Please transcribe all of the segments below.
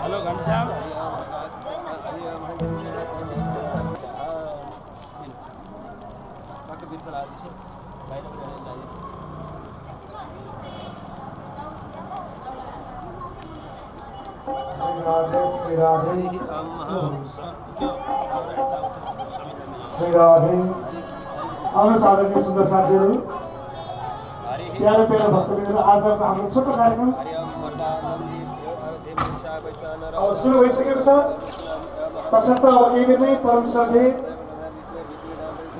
Hello Ghanshyam, Shri Radhe. आउनुहोस् आदरणीय सुन्दर साथीहरू, प्यारो प्यारो भक्तवृन्द, आजको हाम्रो छोटो कार्यक्रम अब सुरु भइसकेको छ। तसर्थ अब केही बेरमै परम श्रद्धेय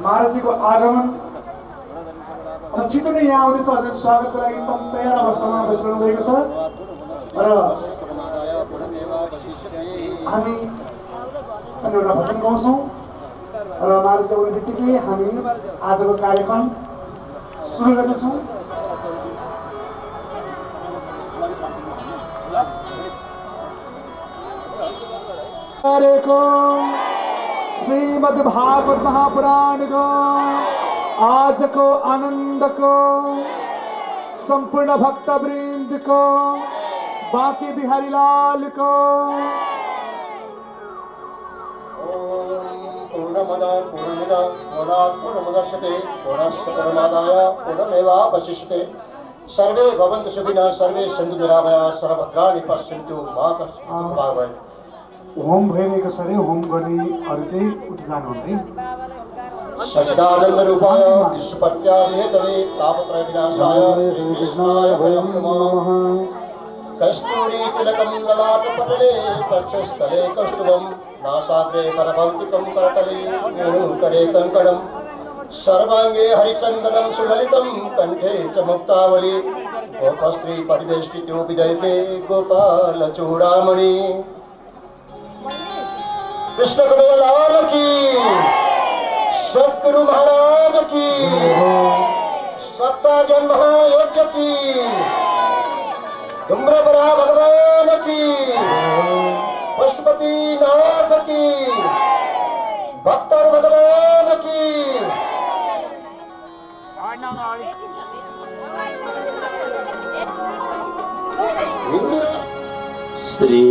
महाराजजीको आगमन अब छिटो नै यहाँ आउँदैछ। हजुर स्वागतको लागि एकदम तयार अवस्थामा बसिरहनु भएको छ र हामी एउटा भजन गाउँछौँ र महाराज आउने बित्तिकै हामी आजको कार्यक्रम सुरु गर्नेछौँ। श्रीमद् भागवत महापुराण को आज को आनंद को संपूर्ण भक्त वृंद को बांके बिहारी लाल को पूर्णमदा पूर्णमिदा पूर्णात् पूर्णमुदच्यते पूर्णस्य पूर्णमादाय पूर्णमेवावशिष्यते। सर्वे भवन्तु सुखिनः सर्वे सन्तु निरामयाः सर्वभद्राणि पश्यन्तु मा कश्चित् दुःखभाग् भवेत्। होम भइरहेको छ अरे होम गर्ने अरू चाहिँ उता जानु हुँदैन। सच्चिदानन्द रूपाय विश्वपत्यादिहेतवे तापत्रय विनाशाय श्रीकृष्णाय वयं नमः। कस्तूरी तिलकं ललाटपटले वक्षस्थले कौस्तुभं नासाग्रे करभौतिकं करतले वेणुकरे कङ्कणं सर्वाङ्गे हरिचन्दनं सुललितं कंठे च मुक्तावली गोपस्त्री परिवेष्टितो विजयते गोपालचूडामणि। कृष्ण कन्हैया लाल की, सतगुरु महाराज की, सत्ता ज्ञान महायज्ञ की, धूम्रपरा भगवान की, पशुपति नाथ की, भक्तर भगवान की। श्री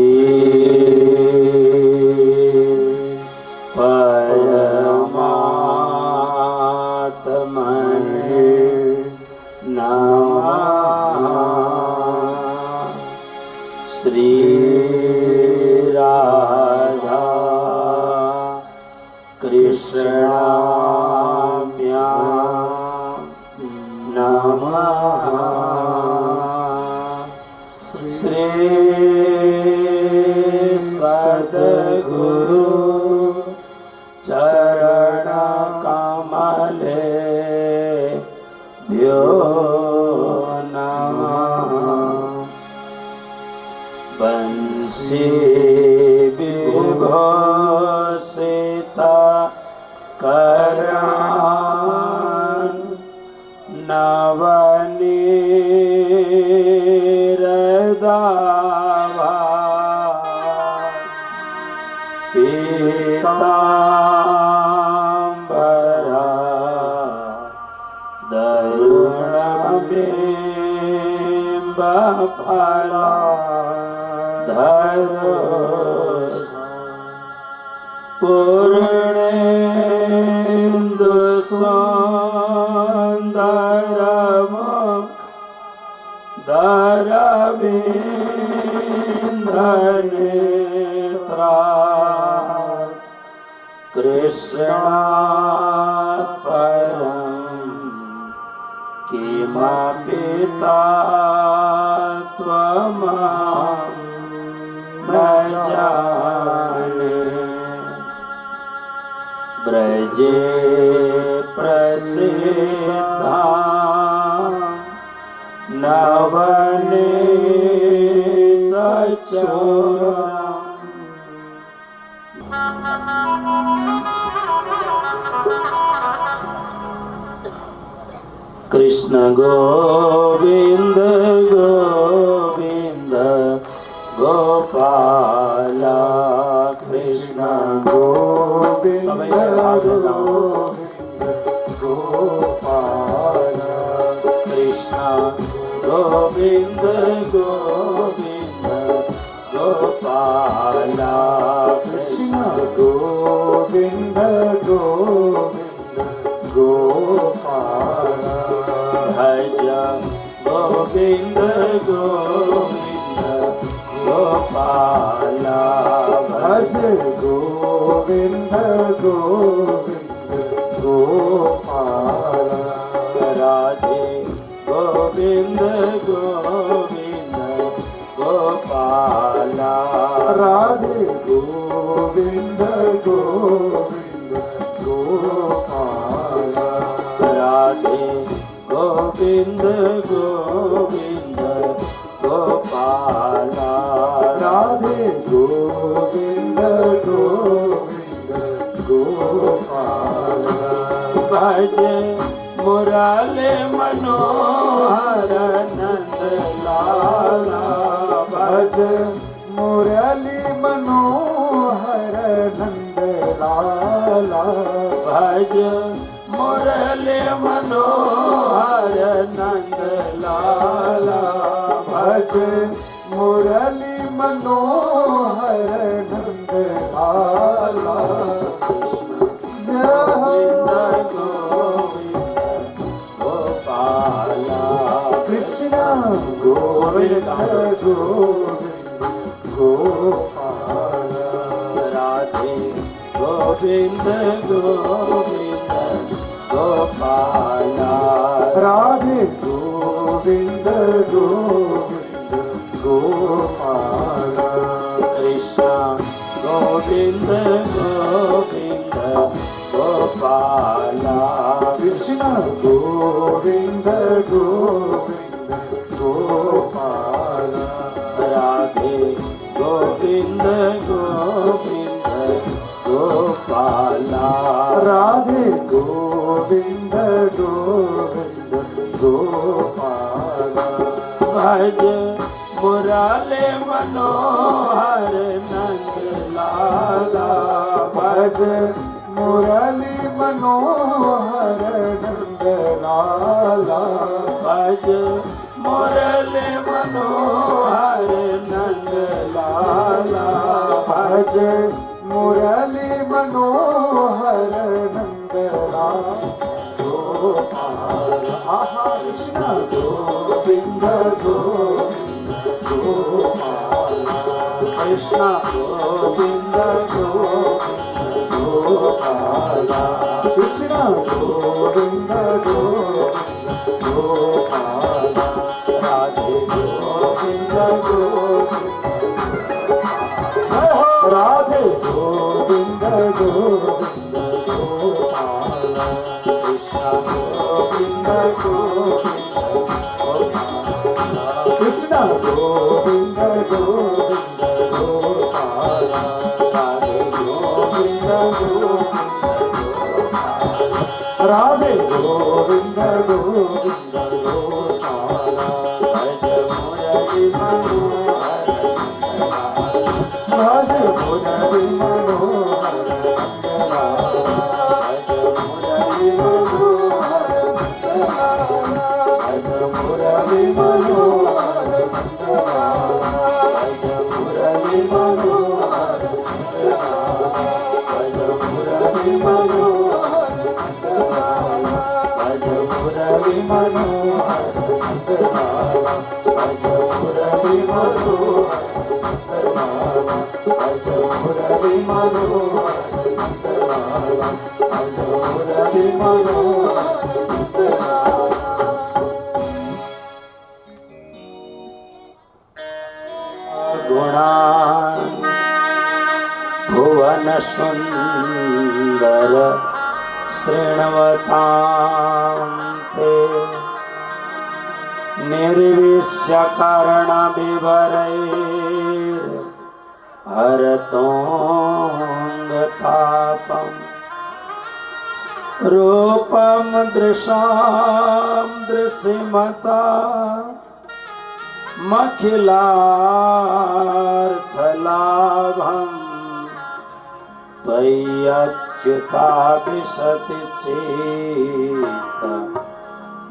पूर्णेन्दु सुन्दरम दरविन्दनेत्रा कृष्णात् परं किमपिता त्वमहं न जाने। ब्रजे प्रसिद्धा नवनीतचूरम्। कृष्ण गोविंद गोविंद गोपाल कृष्ण गोविंद गोपाल कृष्ण गोविंद गोविंद गोपाल कृष्ण गोविंद गोविंद गोपाल भज गोविंद गोविंद गोपाल भज गोविंद गोविंद गोपाल राधे गोविंद गोविंद गोपाल राधे गोविंद गोविंद गोपाल राधे गोविंद गोविंद गोपाल राधे गोविंद गोविंद गोपाल भज मुराले मनोहर नंद लाला भज मुरली मनोहर नंद लाला भज मुरली मनोहर नंद लाला भज मुरली मनोहर नंद लाला गोविंद गोविंद गोपाल कृष्ण गोविंद गोविंद गोपाल राधे गोविंद गोविंद गोपाल राधे गोविंद गोविंद गोपाल कृष्ण गोविंद गोविंद गोपाल कृष्ण गोविंद गोविंद गोपाल राधे गोविंद गोविंद गोपाल राधे गोविंद गोविंद गोपाल भज मुराले मनोहर नंद लाला भज मुरली मनोहर नंद लाला भज मुरली मनोहर नंद लाला भज मुरली मनोहर नंद लाला गोपाल आहा कृष्ण गोविंद गोविंद गोपाल कृष्ण गोविंद गोविंद गोपाल कृष्ण गोविंद गोविंद गोपाल राधे गोविंद गोविंद राधे गोविंद गोविंद गोपाल कृष्ण गोविंद गोविंद कृष्ण गोविंद गोविंद गोपाल राधे गोविंद गोविंद राधे गोविंद गोविंद गोपाल भज मुरली मनोहर भज मुरली मनोहर भज मुरली मनोहर भज मुरली मनोहर भज मुरली मनोहर भज मुरली मनोहर भज मुरली मनोहर भज मुरली मनोहर भज मुरली मनोहर भुवन सुंदर शृण्वतां ते निर्विश्य कर्ण विवरैर् हरतोऽङ्गतापम् रूपं दृशां दृशिमता मखिलार्थलाभम् त्वय्यच्युता विशति चेत्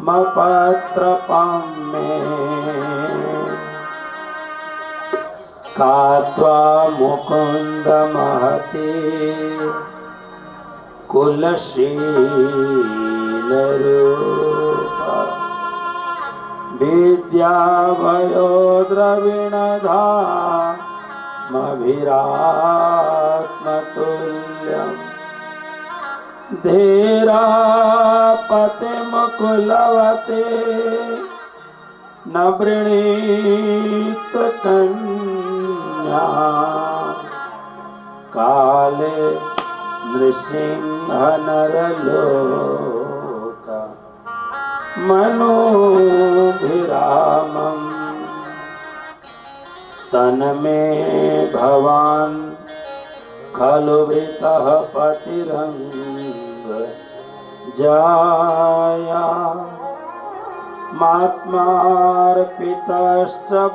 मपत्रपं मे का त्वा मुकुन्द महती कुलशीलरूपा विद्याभयोद्रविणधामभिरात्मतुल्यम् धीरापतिमुकुलवते न वृणीत कन्या काले नृसिंह नरलोक मनोभिरामम् तन में भवान् खलु वृतः पतिरंग जाया मात्मार्पितश्च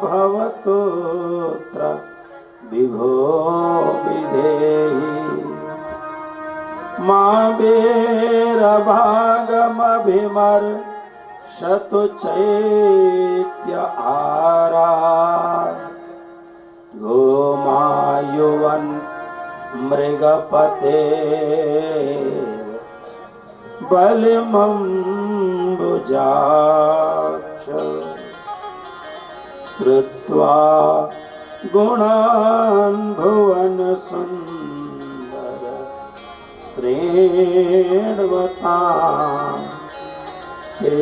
भवतोऽत्र विभो विधेहि मां वीरभागमभिमर्शतु चैत्य आरात् गोमायुवन् मृगपते बलिमम्बुजाक्ष श्रुत्वा गुणान् भुवन सुन्दर श्रेण्वतां ते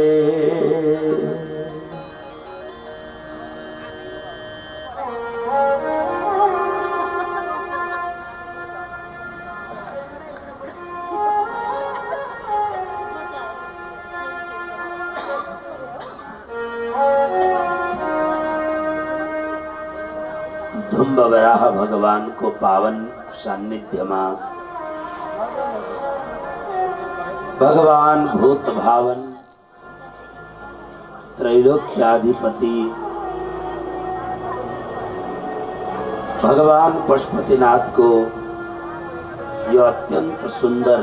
धुम्ब वराह भगवान को पावन सान्निध्य में भगवान भूत भावन त्रैलोक्याधिपति भगवान पशुपतिनाथ को यह अत्यंत सुंदर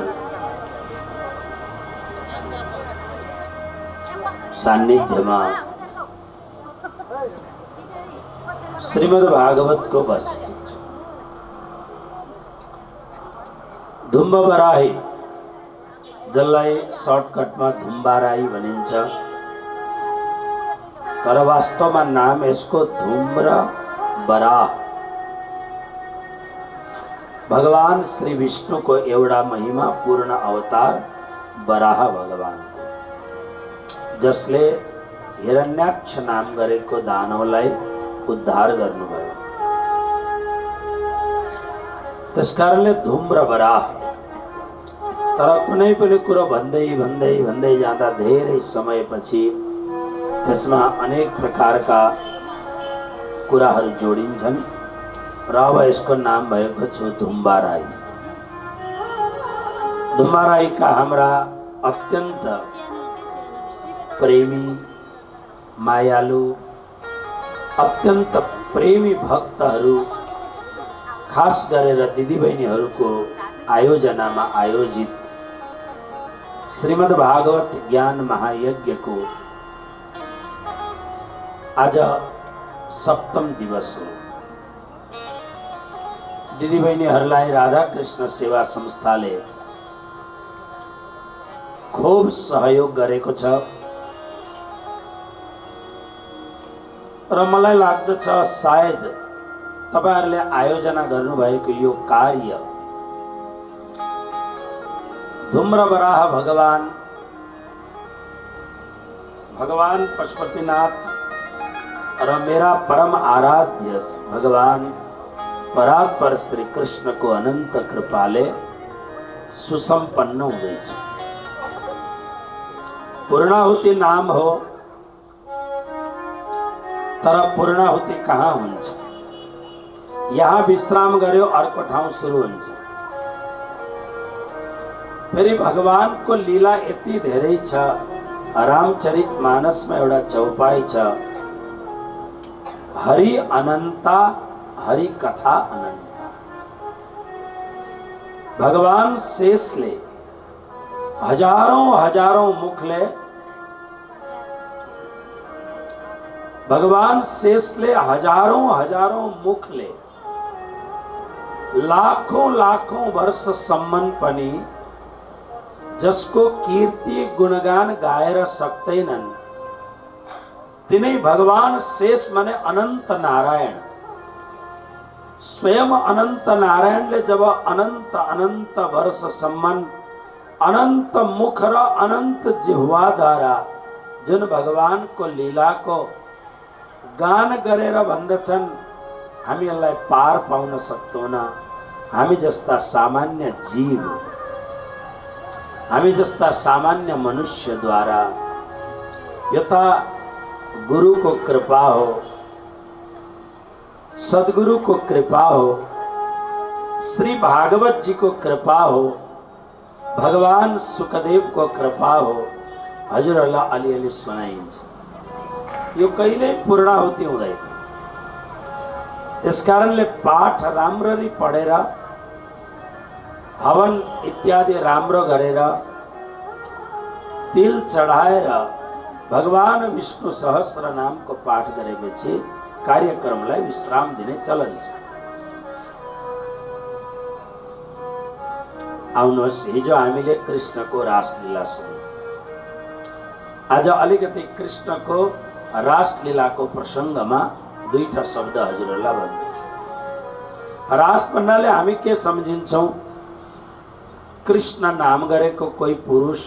सान्निध्य में श्रीमद् भागवत को बस धुम्ब बराही जसलाई सर्टकट में धुम्बाराई भनिन्छ तर वास्तव में नाम इसको धूम्र बराह भगवान श्री विष्णु को एउटा महिमा पूर्ण अवतार बराह भगवान जसले हिरण्याक्ष नाम गरेको दानवलाई उद्धार गर्नुभयो त्यसकारणले धूम्र बराह तर कुनै पनि कुरो भन्दै भन्दै भन्दै जाँदा धेरै समयपछि त्यसमा अनेक प्रकारका कुराहरू जोडिन्छन् र अब यसको नाम भएको छ धुम्बाराई। धुम्बाराईका हाम्रा अत्यन्त प्रेमी मायालु अत्यंत प्रेमी भक्तहरू खास गरेर दिदीबहिनीहरूको आयोजनामा आयोजित श्रीमद् भागवत ज्ञान महायज्ञ को आज सप्तम दिवस हो। दिदीबहिनीहरूलाई राधा कृष्ण सेवा संस्थाले खूब सहयोग गरेको छ र मलाई लाग्दछ सायद तपाईहरुले आयोजना गर्नुभएको यो कार्य धूम्र बराह भगवान पशुपतिनाथ र मेरा परम आराध्य भगवान परात्पर श्री कृष्ण को अनंत कृपाले सुसंपन्न हुँदैछ। पूर्णाहुति नाम हो तर पूर्णाहुति कहाँ हुन्छ? यहाँ विश्राम गर्यो अर्को ठाउँ सुरु हुन्छ। फेरि भगवानको लीला यति धेरै छ। रामचरितमानसमा एउटा चौपाई छ, हरि अनंता हरि कथा अनंता। भगवान शेषले हजारौं हजारौं मुखले, भगवान शेषले हजारौं हजारौं मुखले लाखौं लाखौं वर्षसम्म पनि जसको कीर्ति गुणगान गाएर सक्दैनन्, तिनै भगवान शेष माने अनंत नारायण। स्वयं अनंत नारायणले जब अनंत अनंत वर्षसम्म अनंत मुख र अनंत जिह्वाद्वारा जुन भगवानको लीलाको गान गरेर भन्दछन्, हामी यसलाई पार पाउन सक्दैनौँ। हामी जस्ता सामान्य जीव, हामी जस्ता सामान्य मनुष्यद्वारा यो त गुरुको कृपा हो, सद्गुरुको कृपा हो, श्री भागवत जी को कृपा हो, भगवान सुखदेव को कृपा हो। हजुरहरूलाई अलिअलि सुनाइन्छ। यो कहिल्यै पूर्णाहुति हुँदैन। त्यसकारणले पाठ राम्ररी पढेर, हवन इत्यादि राम्रो गरेर, तिल चढाएर भगवान विष्णु सहस्र नामको पाठ गरेपछि कार्यक्रमलाई विश्राम दिने चलन छ। आउनुहोस्, हिजो हामीले कृष्णको रासलीला सुन्यौं। आज अलिकति कृष्णको रासलीलाको प्रसङ्गमा दुईटा शब्द हजुरहरूलाई भन्छु। रास भन्नाले हामी के सम्झिन्छौँ? कृष्ण नाम गरेको कोही पुरुष,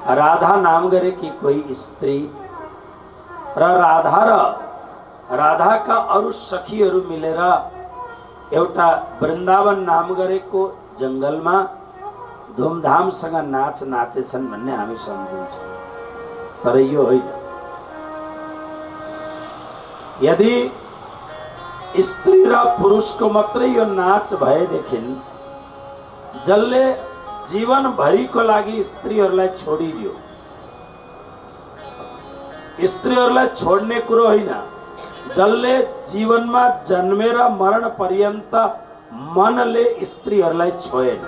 राधा नाम गरेकी कोही स्त्री र राधाका अरू सखीहरू मिलेर एउटा वृन्दावन नाम गरेको जंगलमा धुमधामसँग नाच नाचेछन् भन्ने हामी सम्झिन्छौँ। तर यो होइन। यदि स्त्री र पुरुषको मात्रै यो नाच भएदेखि जसले जीवनभरिको लागि स्त्रीहरूलाई छोडिदियो, स्त्रीहरूलाई छोड्ने कुरो होइन, जसले जीवनमा जन्मेर मरण पर्यन्त मनले स्त्रीहरूलाई छोएन।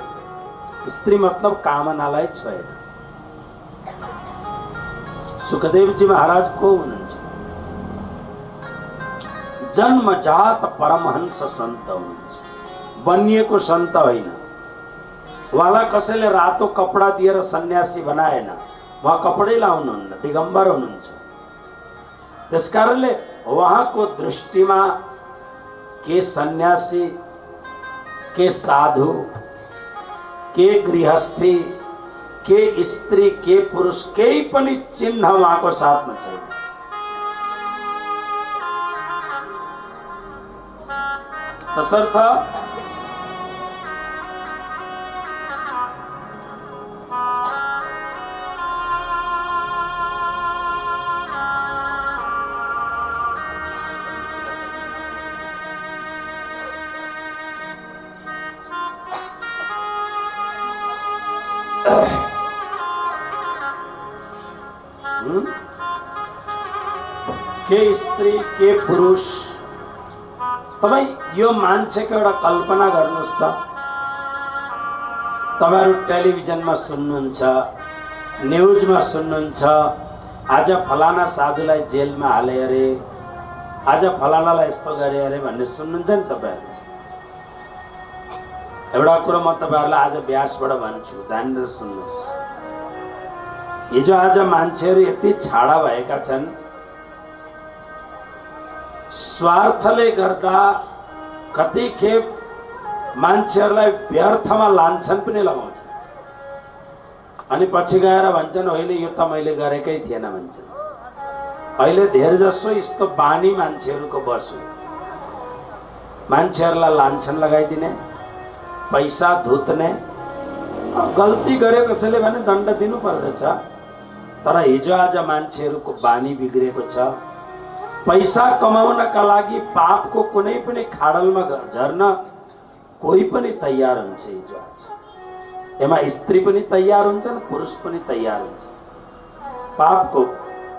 स्त्री मतलब कामनालाई छोएन। सुखदेवजी महाराज को हुनुहुन्छ? जन्मजात परमहंस सन्त हुनुहुन्छ, बनिएको सन्त होइन। उहाँलाई कसैले रातो कपडा दिएर सन्यासी बनाएन। उहाँ कपडै लाउनुहुन्न, दिगम्बर हुनुहुन्छ। त्यसकारणले उहाँको दृष्टिमा के सन्यासी, के साधु, के गृहस्थी, के स्त्री, के पुरुष, केही पनि चिन्ह उहाँको साथमा छैन। तसर्थ के स्त्री, के पुरुष, तपाई यो मान्छेको एउटा कल्पना गर्नुस् त। तपाईहरु टेलिभिजनमा सुन्नुहुन्छ, न्यूजमा सुन्नुहुन्छ, आज फलाना साधुलाई जेलमा हाले अरे, आज फलानालाई यस्तो गरे अरे भन्ने सुन्नुहुन्छ नि तपाईहरु। एउटा कुरा म तपाईहरुलाई आज व्यासबाट भन्छु, ध्यान दिएर सुन्नुहोस्। हिजो आज मान्छेहरु यति छाडा भएका छन्, स्वार्थले गर्दा कति खेप मान्छेहरुलाई व्यर्थमा लान्छन् पनि लगाउँछन्, अनि पछि गएर भन्छन् होइन यो त मैले गरेकै थिएन भन्छन्। अहिले धेर जसो यस्तो बानी मान्छेहरुको बस्यो। मान्छेहरूलाई लान्छन लगाइदिने, पैसा धुत्ने, गल्ती गरे कसैले भने दण्ड दिनु पर्दछ। तर हिजो आज मान्छेहरूको बानी बिग्रेको छ। पैसा कमाउनका लागि पापको कुनै पनि खाडलमा झर्न कोही पनि तयार हुन्छ। हिजो आज एमा स्त्री पनि तयार हुन्छन्, पुरुष पनि तयार हुन्छ पापको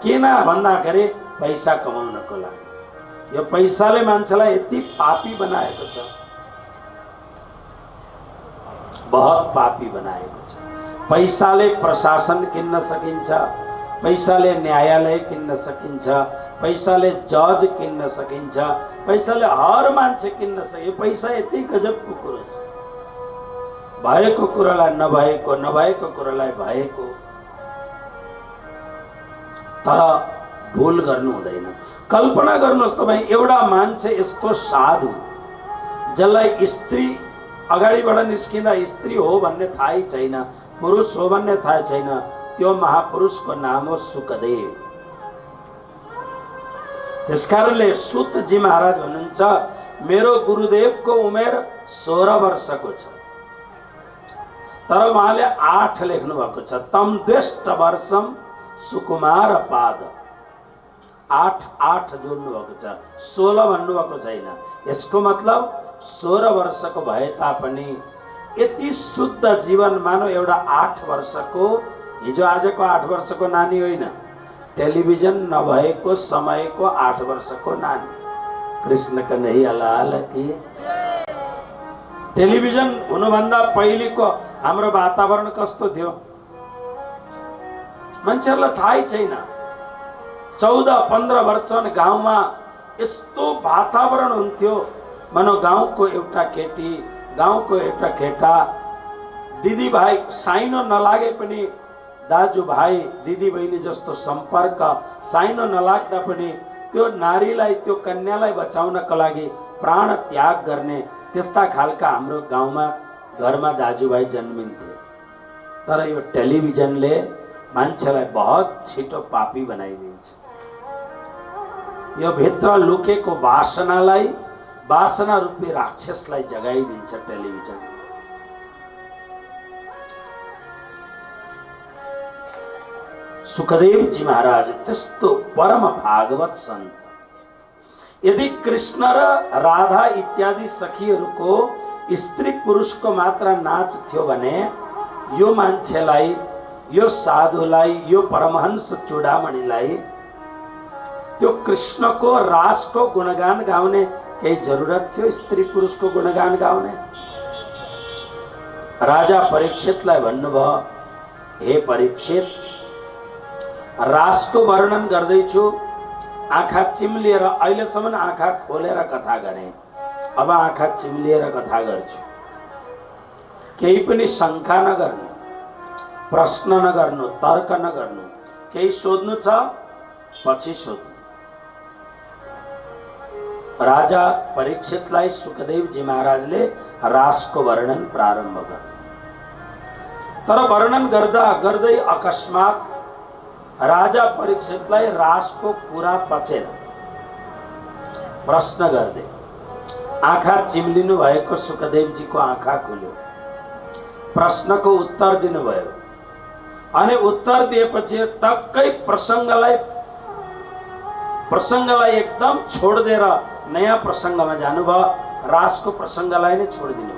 किन भन्दाखेरि पैसा कमाउनको लागि। यो पैसाले मान्छेलाई यति पापी बनाएको छ, बहुत पापी बनाएको छ। पैसाले प्रशासन किन्न सकिन्छ, पैसाले न्यायालय किन्न सकिन्छ, पैसाले जज किन्न सकिन्छ, पैसाले हर मान्छे किन्न सकिन्छ। पैसा यति गजबको कुरो छ। भएको कुरालाई नभएको, नभएको कुरालाई भएको। तर भूल गर्नु हुँदैन। कल्पना गर्नुहोस् तपाईँ, एउटा मान्छे यस्तो साधु जसलाई स्त्री अगाडिबाट निस्किँदा स्त्री हो भन्ने थाहै छैन, पुरुष हो भन्ने थाहा छैन, त्यो महापुरुषको नाम हो सुकदेव। त्यसकारणले सुतजी महाराज भन्नुहुन्छ, मेरो गुरुदेवको उमेर 16 वर्षको छ, तर उहाँले 8 लेख्नु भएको छ। तम द्वेष्ट वर्षम सुकुमार पाद, 8 जोड्नु भएको छ, 16 भन्नुभएको छैन। यसको मतलब 16 वर्षको भए तापनि यति शुद्ध जीवन मानव एउटा 8 वर्षको, हिजो आजको 8 वर्षको नानी होइन, टेलिभिजन नभएको समयको 8 वर्षको नानी। कृष्ण कन्हैया लाल की। टेलिभिजन हुनुभन्दा पहिलेको हाम्रो वातावरण कस्तो थियो मान्छेहरूलाई थाहै छैन। 14-15 वर्ष गाउँमा यस्तो वातावरण हुन्थ्यो, मानव गाउँको एउटा केटी, गाउँको एउटा केटा, दिदी भाइ साइनो नलागे पनि दाजुभाइ दिदी बहिनी जस्तो सम्पर्क साइनो नलाग्दा पनि त्यो नारीलाई, त्यो कन्यालाई बचाउनका लागि प्राण त्याग गर्ने त्यस्ता खालका हाम्रो गाउँमा घरमा दाजुभाइ जन्मिन्थे। तर यो टेलिभिजनले मान्छेलाई बहुत छिटो पापी बनाइदिन्छ। यो भित्र लुकेको वासनालाई, वासना रूपी राक्षसलाई जगाइदिन्छ टेलिभिजन। सुखदेव जी महाराज त्यस्तो परम भागवत सन्त। यदि कृष्ण र राधा इत्यादि सखीहरूको स्त्री पुरुषको मात्र नाच थियो भने यो मान्छेलाई, यो साधुलाई, यो परमहंस चूडामणिलाई त्यो कृष्णको रासको गुणगान गाउने केही जरुरत थियो? स्त्री पुरुषको गुणगान गाउने? राजा परीक्षितलाई भन्नुभयो, हे परीक्षित, रासको वर्णन गर्दैछु, आँखा चिम्लिएर, अहिलेसम्म आँखा खोलेर कथा गरे, अब आँखा चिम्लिएर कथा गर्छु। केही पनि शङ्का नगर्नु, प्रश्न नगर्नु, तर्क नगर्नु, केही सोध्नु छ पछि सोध्नु। राजा परीक्षितलाई सुखदेवजी महाराजले रासको वर्णन प्रारम्भ गर्नु। तर वर्णन गर्दा गर्दै अकस्मात राजा परीक्षितलाई रासको कुरा पचेन। प्रश्न गर्दै आँखा चिम्लिनु भएको सुखदेवजीको आँखा खुल्यो, प्रश्नको उत्तर दिनुभयो। अनि उत्तर दिएपछि टक्कै प्रसङ्गलाई एकदम छोडिदिएर नयाँ प्रसङ्गमा जानुभयो, रासको प्रसङ्गलाई नै छोडिदिनु।